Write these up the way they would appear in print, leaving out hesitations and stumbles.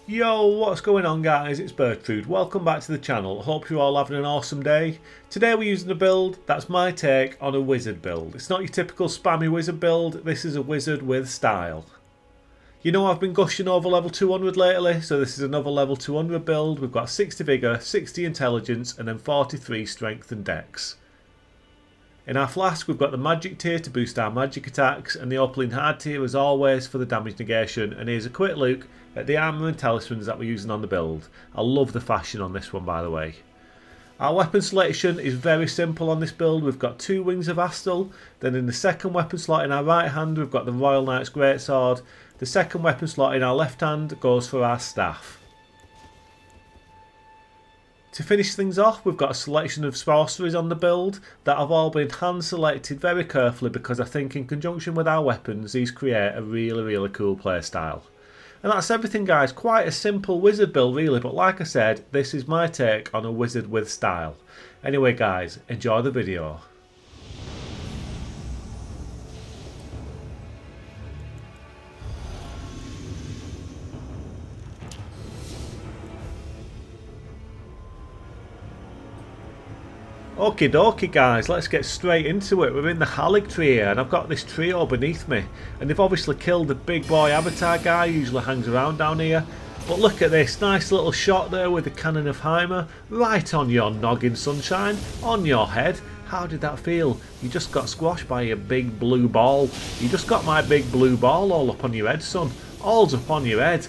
Yo, what's going on guys? It's Bertrude. Welcome back to the channel. Hope you're all having an awesome day. Today we're using a build that's my take on a wizard build. It's not your typical spammy wizard build. This is a wizard with style. You know I've been gushing over level 200 lately, so this is another level 200 build. We've got 60 vigour, 60 intelligence and then 43 strength and dex. In our flask we've got the magic tier to boost our magic attacks and the opening hard tier as always for the damage negation, and here's a quick look at the armour and talismans that we're using on the build. I love the fashion on this one by the way. Our weapon selection is very simple on this build. We've got 2 Wings of Astal, then in the second weapon slot in our right hand we've got the Royal Knight's Greatsword. The second weapon slot in our left hand goes for our staff. To finish things off, we've got a selection of sorceries on the build that have all been hand selected very carefully because I think in conjunction with our weapons these create a really cool playstyle. And that's everything guys, quite a simple wizard build really, but like I said, this is my take on a wizard with style. Anyway guys, enjoy the video. Okie dokie guys, let's get straight into it. We're in the Haligtree here and I've got this trio beneath me, and they've obviously killed the big boy avatar guy who usually hangs around down here. But look at this, nice little shot there with the cannon of Heimer, right on your noggin sunshine, on your head. How did that feel? You just got squashed by a big blue ball. You just got my big blue ball all up on your head son, all's up on your head.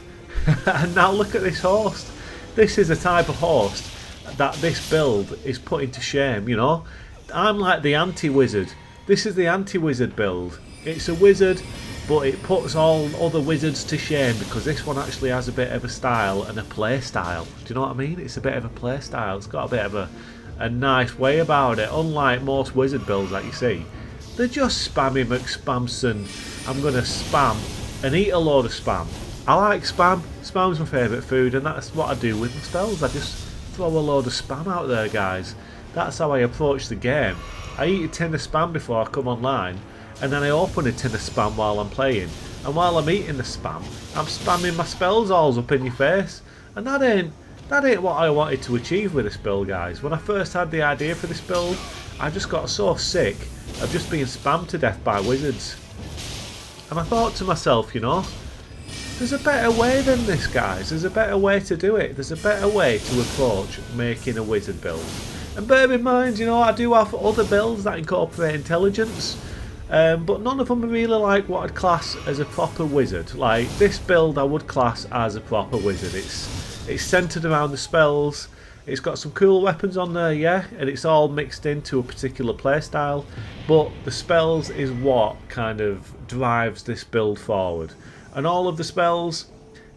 And now look at this host. This is a type of host that this build is putting to shame, you know. I'm like the anti-wizard. This is the anti-wizard build. It's a wizard, but it puts all other wizards to shame because this one actually has a bit of a style and a play style. Do you know what I mean? It's a bit of a play style. It's got a bit of a nice way about it, unlike most wizard builds that you see. They're just spammy McSpamson. I'm going to spam and eat a load of spam. I like spam. Spam's my favourite food, and that's what I do with my spells. I just throw a load of spam out there guys. That's how I approach the game. I eat a tin of spam before I come online, and then I open a tin of spam while I'm playing, and while I'm eating the spam I'm spamming my spells all up in your face, and that ain't what I wanted to achieve with this build guys. When I first had the idea for this build I just got so sick of just being spammed to death by wizards, and I thought to myself, you know, there's a better way than this guys, there's a better way to do it, there's a better way to approach making a wizard build. And bear in mind, you know, I do have other builds that incorporate intelligence, but none of them are really like what I'd class as a proper wizard. Like this build I would class as a proper wizard. It's centered around the spells, it's got some cool weapons on there, yeah, and it's all mixed into a particular playstyle, but the spells is what kind of drives this build forward. And all of the spells,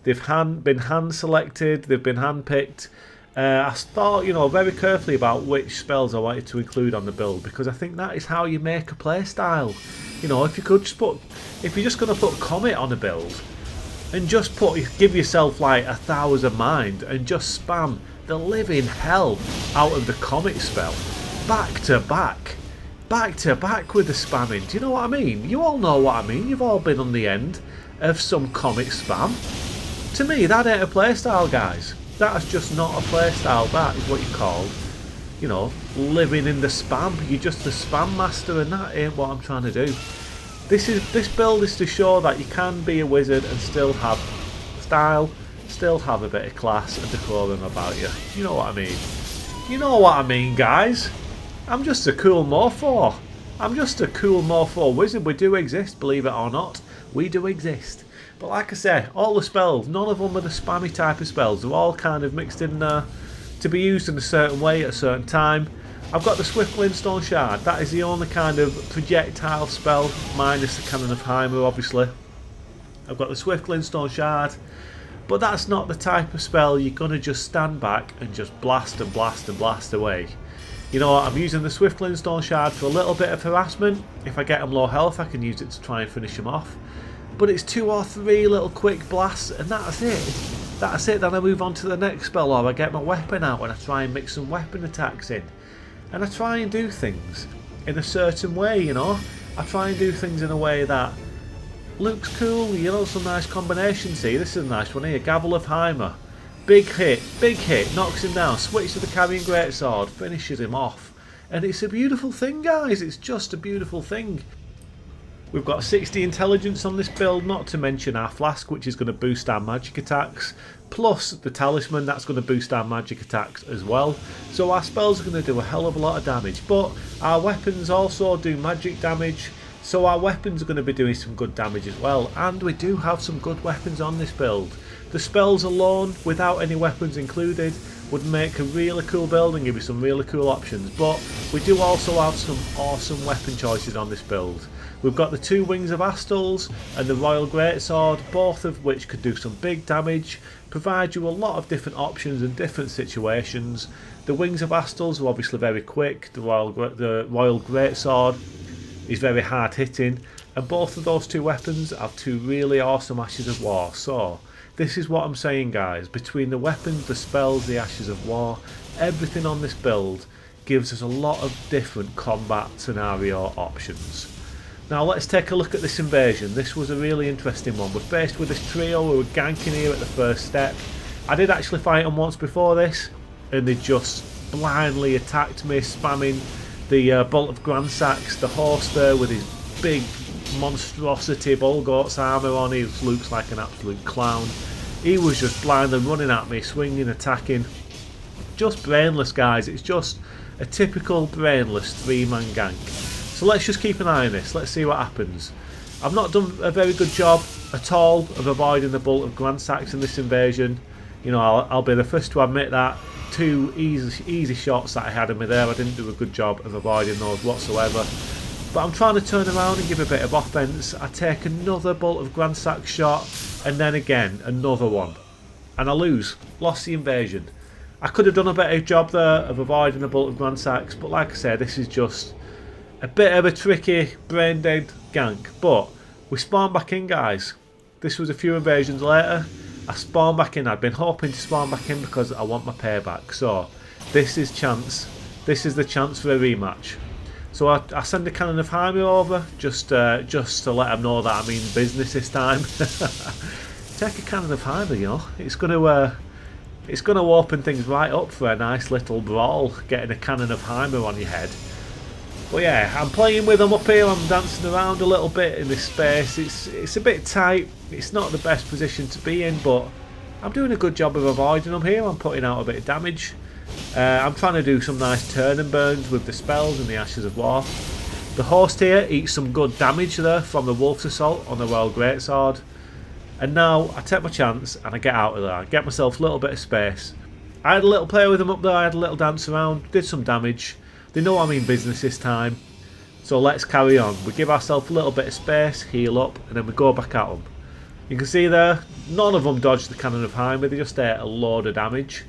they've been hand selected, they've been hand picked. I thought, you know, very carefully about which spells I wanted to include on the build, because I think that is how you make a play style. You know, if you're just going to put Comet on a build and just give yourself like 1,000 mind and just spam the living hell out of the Comet spell back to back with the spamming. Do you know what I mean? You all know what I mean. You've all been on the end of some Comet spam. To me that ain't a playstyle guys. That's just not a playstyle. That is what you call, you know, living in the spam. You're just a spam master, and that ain't what I'm trying to do. This build is to show that you can be a wizard and still have style, still have a bit of class and decorum about you. You know what I mean? You know what I mean guys. I'm just a cool morpho. I'm just a cool morpho wizard. We do exist, believe it or not. We do exist. But like I said, all the spells, none of them are the spammy type of spells. They're all kind of mixed in there to be used in a certain way at a certain time. I've got the Swift Glintstone Shard. That is the only kind of projectile spell, minus the Cannon of Heimer obviously. I've got the Swift Glintstone Shard, but that's not the type of spell you're going to just stand back and just blast and blast and blast away. You know what, I'm using the Swift Glintstone Shard for a little bit of harassment. If I get them low health I can use it to try and finish them off. But it's 2 or 3 little quick blasts and that's it. That's it, then I move on to the next spell, or I get my weapon out and I try and mix some weapon attacks in. And I try and do things in a certain way, you know. I try and do things in a way that Looks cool, you know, some nice combinations here. This is a nice one here. Gavel of Heimer. Big hit, knocks him down, switches to the carrying greatsword, finishes him off. And it's a beautiful thing, guys. It's just a beautiful thing. We've got 60 intelligence on this build, not to mention our flask, which is going to boost our magic attacks, plus the talisman, that's going to boost our magic attacks as well. So our spells are going to do a hell of a lot of damage, but our weapons also do magic damage, so our weapons are going to be doing some good damage as well. And we do have some good weapons on this build. The spells alone, without any weapons included, would make a really cool build and give you some really cool options, but we do also have some awesome weapon choices on this build. We've got the 2 Wings of Astles and the Royal Greatsword, both of which could do some big damage, provide you a lot of different options in different situations. The Wings of Astles are obviously very quick, the Royal Greatsword is very hard hitting, and both of those 2 weapons have 2 really awesome Ashes of War. So this is what I'm saying, guys, between the weapons, the spells, the Ashes of War, everything on this build gives us a lot of different combat scenario options. Now let's take a look at this invasion. This was a really interesting one. We're faced with this trio who were ganking here at the first step. I did actually fight them once before this, and they just blindly attacked me, spamming the Bolt of Gransax, the horse there with his big monstrosity Bolgort's armour on. He looks like an absolute clown. He was just blindly running at me, swinging, attacking. Just brainless, guys. It's just a typical brainless 3-man gank. So let's just keep an eye on this. Let's see what happens. I've not done a very good job at all of avoiding the Bolt of Gransax in this invasion. You know, I'll be the first to admit that. 2 easy shots that I had in me there. I didn't do a good job of avoiding those whatsoever. But I'm trying to turn around and give a bit of offense. I take another Bolt of Gransax shot, and then again another one, and I lost the invasion. I could have done a better job there of avoiding the Bolt of Gransax, but like I said, this is just a bit of a tricky brain dead gank. But we spawned back in, guys. This was a few invasions later. I spawned back in. I'd been hoping to spawn back in because I want my payback. So this is the chance for a rematch. So I send the Cannon of Heimer over just to let them know that I mean business this time. Take a Cannon of Heimer, you know. It's going to open things right up for a nice little brawl, getting a Cannon of Heimer on your head. But yeah, I'm playing with them up here. I'm dancing around a little bit in this space. It's a bit tight. It's not the best position to be in, but I'm doing a good job of avoiding them here. I'm putting out a bit of damage. I'm trying to do some nice turn and burns with the spells and the Ashes of War. The host here eats some good damage there from the Wolf's Assault on the Royal Greatsword. And now I take my chance and I get out of there. I get myself a little bit of space. I had a little play with them up there. I had a little dance around, did some damage. They know I mean business this time. So let's carry on. We give ourselves a little bit of space, heal up, and then we go back at them. You can see there, none of them dodged the Cannon of Heimer. They just ate a load of damage.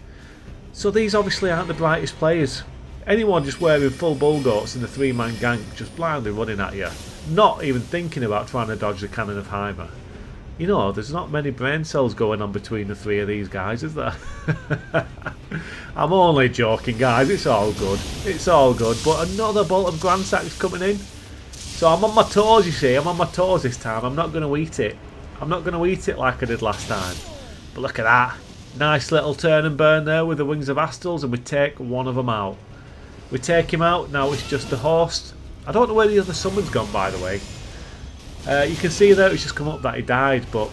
So these obviously aren't the brightest players. Anyone just wearing full Bolgorts in the 3-man gank just blindly running at you, not even thinking about trying to dodge the Cannon of Heimer. You know, there's not many brain cells going on between the 3 of these guys, is there? I'm only joking, guys. It's all good. It's all good. But another Bolt of Gransax coming in. So I'm on my toes, you see. I'm on my toes this time. I'm not going to eat it. I'm not going to eat it like I did last time. But look at that. Nice little turn and burn there with the Wings of Astles, and we take one of them out. We take him out. Now it's just the host. I don't know where the other summon's gone, by the way. You can see there it's just come up that he died, but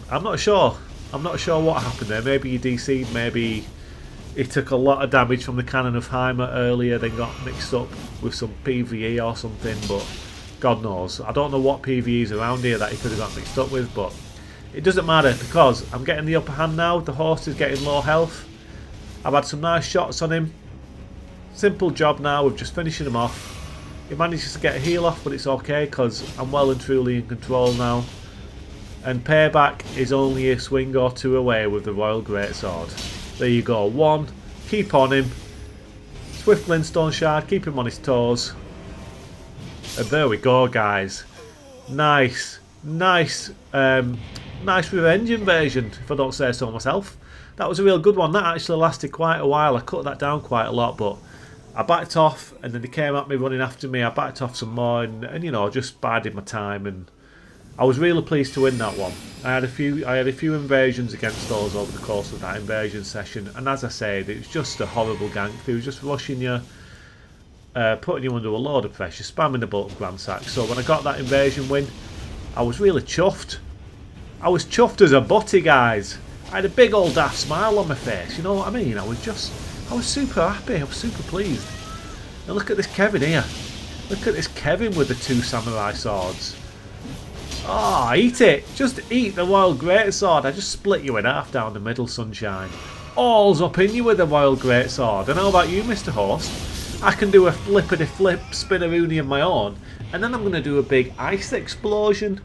I'm not sure. I'm not sure what happened there. Maybe he DC'd, maybe he took a lot of damage from the Cannon of Heimer earlier, then got mixed up with some PvE or something, but God knows. I don't know what PvE's around here that he could have got mixed up with, but it doesn't matter because I'm getting the upper hand now. The horse is getting low health. I've had some nice shots on him. Simple job now with just finishing him off. He manages to get a heal off, but it's okay because I'm well and truly in control now. And payback is only a swing or 2 away with the Royal Greatsword. There you go. 1. Keep on him. Swift Glintstone Shard. Keep him on his toes. And there we go, guys. Nice. Nice. Nice revenge invasion, if I don't say so myself. That was a real good one. That actually lasted quite a while. I cut that down quite a lot, but I backed off, and then they came at me running after me. I backed off some more, and you know, just bided my time, and I was really pleased to win that one. I had a few invasions against those over the course of that invasion session, and as I said, it was just a horrible gank. They were just rushing you, putting you under a load of pressure, spamming the button grand sack. So when I got that invasion win, I was really chuffed. I was chuffed as a butty, guys. I had a big old daft smile on my face, you know what I mean? I was super happy, I was super pleased. Now look at this Kevin here. Look at this Kevin with the 2 samurai swords. Oh, eat it! Just eat the Royal Greatsword. I just split you in half down the middle, sunshine. All's up in you with the Royal Greatsword. And how about you, Mr. Host? I can do a flippity-flip spinneroony of my own, and then I'm going to do a big ice explosion.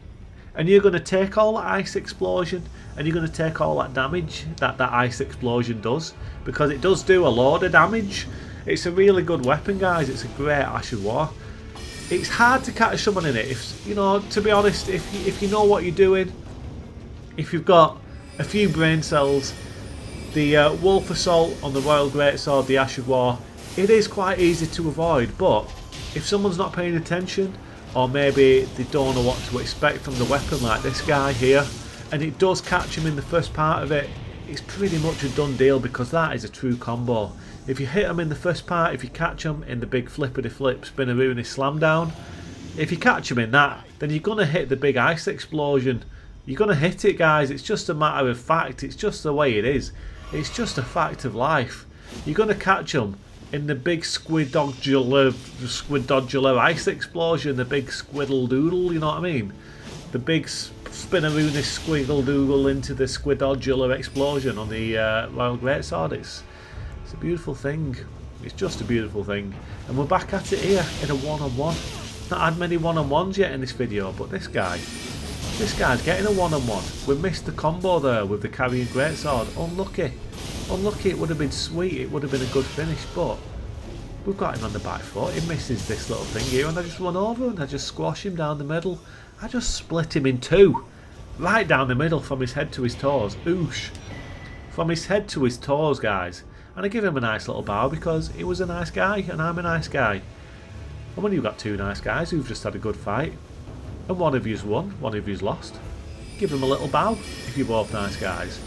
And you're going to take all that ice explosion, and you're going to take all that damage that ice explosion does, because it does do a load of damage. It's a really good weapon, guys. It's a great Ash of War. It's hard to catch someone in it. If you know, to be honest, if you know what you're doing, if you've got a few brain cells, the Wolf Assault on the Royal Greatsword, the Ash of War, it is quite easy to avoid. But if someone's not paying attention, or maybe they don't know what to expect from the weapon, like this guy here, and it does catch him in the first part of it, it's pretty much a done deal, because that is a true combo. If you hit them in the first part, if you catch them in the big flippity-flip spinneroony slam down, if you catch them in that, then you're going to hit the big ice explosion. You're going to hit it, guys. It's just a matter of fact. It's just the way it is. It's just a fact of life. You're going to catch them in the big squidodular ice explosion, the big squiddle doodle, you know what I mean? The big spinneroony squiggle doodle into the squidodular explosion on the Royal Greatsword. It's a beautiful thing. It's just a beautiful thing. And we're back at it here in a one-on-one. Not had many one-on-ones yet in this video, but this guy's getting a one-on-one. We missed the combo there with the carrying greatsword. Unlucky. Unlucky. It would have been sweet. It would have been a good finish, but we've got him on the back foot. He misses this little thing here, and I just run over and I just squash him down the middle. I just split him in 2. Right down the middle, from his head to his toes. Oosh. From his head to his toes, guys. And I give him a nice little bow, because he was a nice guy and I'm a nice guy. And when you've got 2 nice guys who've just had a good fight, and one of you's won, one of you's lost, give them a little bow if you're both nice guys.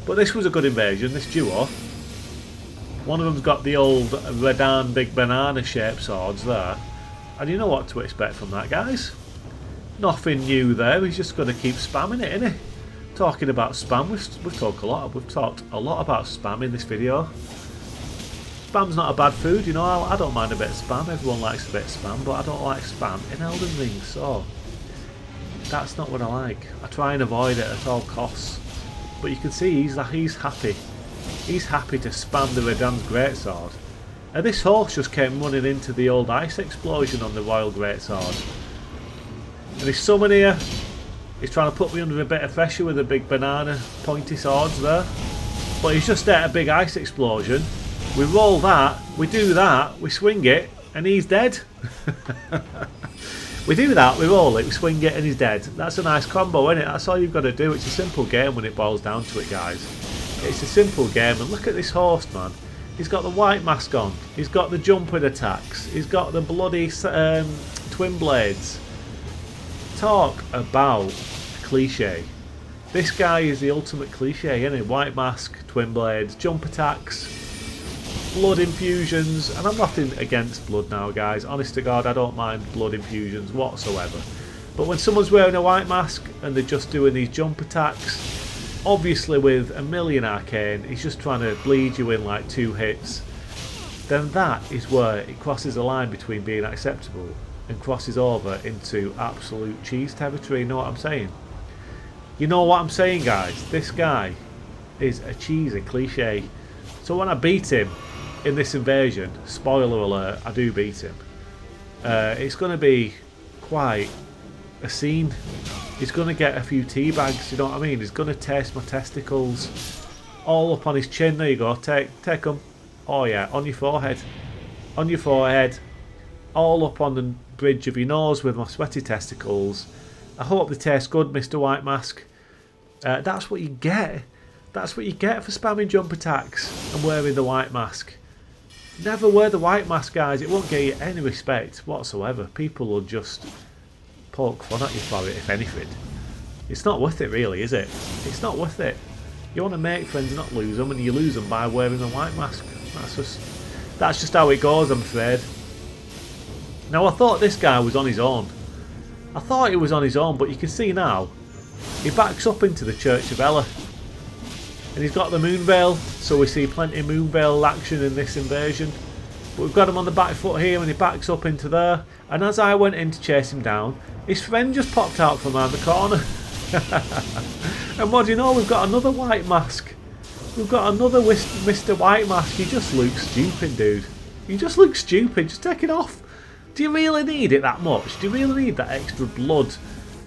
But this was a good invasion, this duo. One of them's got the old Redan big banana shaped swords there, and you know what to expect from that, guys. Nothing new there. He's just going to keep spamming it, isn't he? Talking about spam, we've talked a lot about spam in this video. Spam's not a bad food, you know. I don't mind a bit of spam. Everyone likes a bit of spam, but I don't like spam in Elden Ring, so that's not what I like. I try and avoid it at all costs. But you can see he's happy. He's happy to spam the Redan's Greatsword. And this horse just came running into the old ice explosion on the Royal Greatsword. And his summon here, he's trying to put me under a bit of pressure with the big banana pointy swords there. But he's just at a big ice explosion. We roll that, we do that, we swing it, and he's dead. We do that, we roll it, we swing it, and he's dead. That's a nice combo, isn't it? That's all you've got to do. It's a simple game when it boils down to it, guys. It's a simple game, and look at this horse, man. He's got the white mask on. He's got the jumping attacks. He's got the bloody twin blades. Talk about cliche. This guy is the ultimate cliche, isn't he? White mask, twin blades, jump attacks, blood infusions, and I'm nothing against blood now, guys. Honest to God, I don't mind blood infusions whatsoever. But when someone's wearing a white mask and they're just doing these jump attacks, obviously with a million arcane, he's just trying to bleed you in like 2 hits, then that is where it crosses the line between being acceptable and crosses over into absolute cheese territory. You know what I'm saying? You know what I'm saying, guys? This guy is a cheesy cliche. So when I beat him in this invasion, spoiler alert, I do beat him. It's going to be quite a scene. He's going to get a few tea bags, you know what I mean? He's going to taste my testicles all up on his chin. There you go, take them. Oh yeah, on your forehead. On your forehead. All up on the bridge of your nose with my sweaty testicles. I hope they taste good, Mr. White Mask. That's what you get. That's what you get for spamming jump attacks and wearing the white mask. Never wear the white mask, guys. It won't get you any respect whatsoever. People will just poke fun at you for it, if anything. It's not worth it really, is it? It's not worth it. You want to make friends and not lose them, and you lose them by wearing a white mask. That's just how it goes, I'm afraid. Now, I thought this guy was on his own. I thought he was on his own, but you can see now, he backs up into the Church of Ella. And he's got the Moonveil, so we see plenty of Moonveil action in this invasion. But we've got him on the back foot here, and he backs up into there. And as I went in to chase him down, his friend just popped out from around the corner. And what do you know, we've got another white mask. We've got another Mr. White Mask. You just look stupid, dude. You just look stupid. Just take it off. Do you really need it that much? Do you really need that extra blood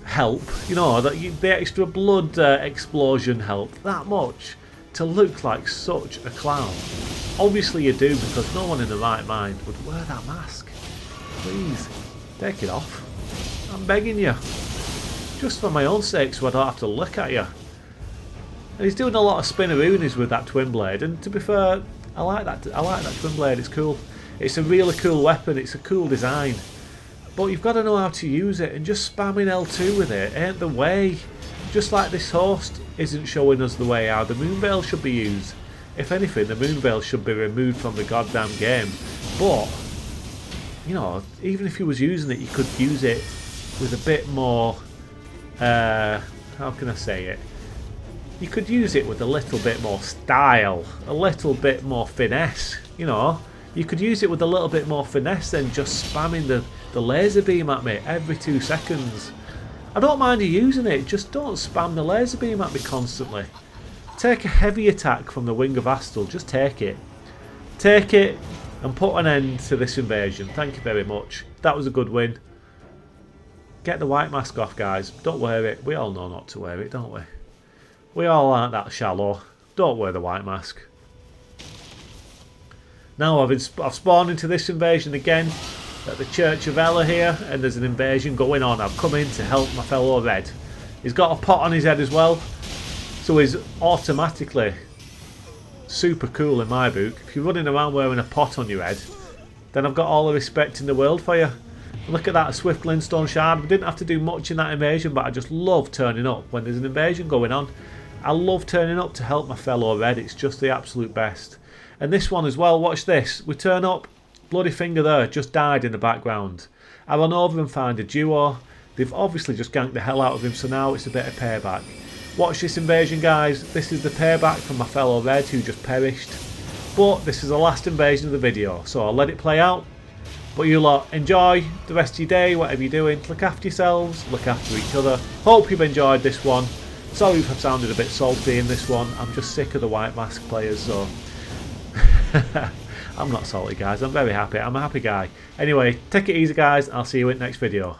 help? You know, the extra blood explosion help that much to look like such a clown? Obviously you do, because no one in the right mind would wear that mask. Please, take it off. I'm begging you. Just for my own sake, so I don't have to look at you. And he's doing a lot of spinneroonies with that twin blade, and to be fair, I like that twin blade. It's cool. It's a really cool weapon. It's a cool design, but you've got to know how to use it, and just spamming L2 with it ain't the way. Just like this host isn't showing us the way how the Moonveil should be used. If anything, the Moonveil should be removed from the goddamn game. But you know, even if he was using it, you could use it with a bit more. How can I say it? You could use it with a little bit more style, a little bit more finesse, you know. You could use it with a little bit more finesse than just spamming the laser beam at me every 2 seconds. I don't mind you using it, just don't spam the laser beam at me constantly. Take a heavy attack from the Wing of Astal, just take it. Take it and put an end to this invasion. Thank you very much. That was a good win. Get the white mask off, guys. Don't wear it. We all know not to wear it, don't we? We all aren't that shallow. Don't wear the white mask. Now I've spawned into this invasion again at the Church of Ella here, and there's an invasion going on. I've come in to help my fellow Red. He's got a pot on his head as well, so he's automatically super cool in my book. If you're running around wearing a pot on your head, then I've got all the respect in the world for you. Look at that Swift Glintstone Shard. We didn't have to do much in that invasion, but I just love turning up when there's an invasion going on. I love turning up to help my fellow Red. It's just the absolute best. And this one as well, watch this. We turn up, bloody finger there, just died in the background. I run over and find a duo. They've obviously just ganked the hell out of him, so now it's a bit of payback. Watch this invasion, guys. This is the payback from my fellow Red who just perished. But this is the last invasion of the video, so I'll let it play out. But you lot enjoy the rest of your day, whatever you're doing. Look after yourselves, look after each other. Hope you've enjoyed this one. Sorry if I've sounded a bit salty in this one. I'm just sick of the white mask players, so I'm not salty, guys. I'm very happy. I'm a happy guy. Anyway, take it easy, guys. I'll see you in the next video.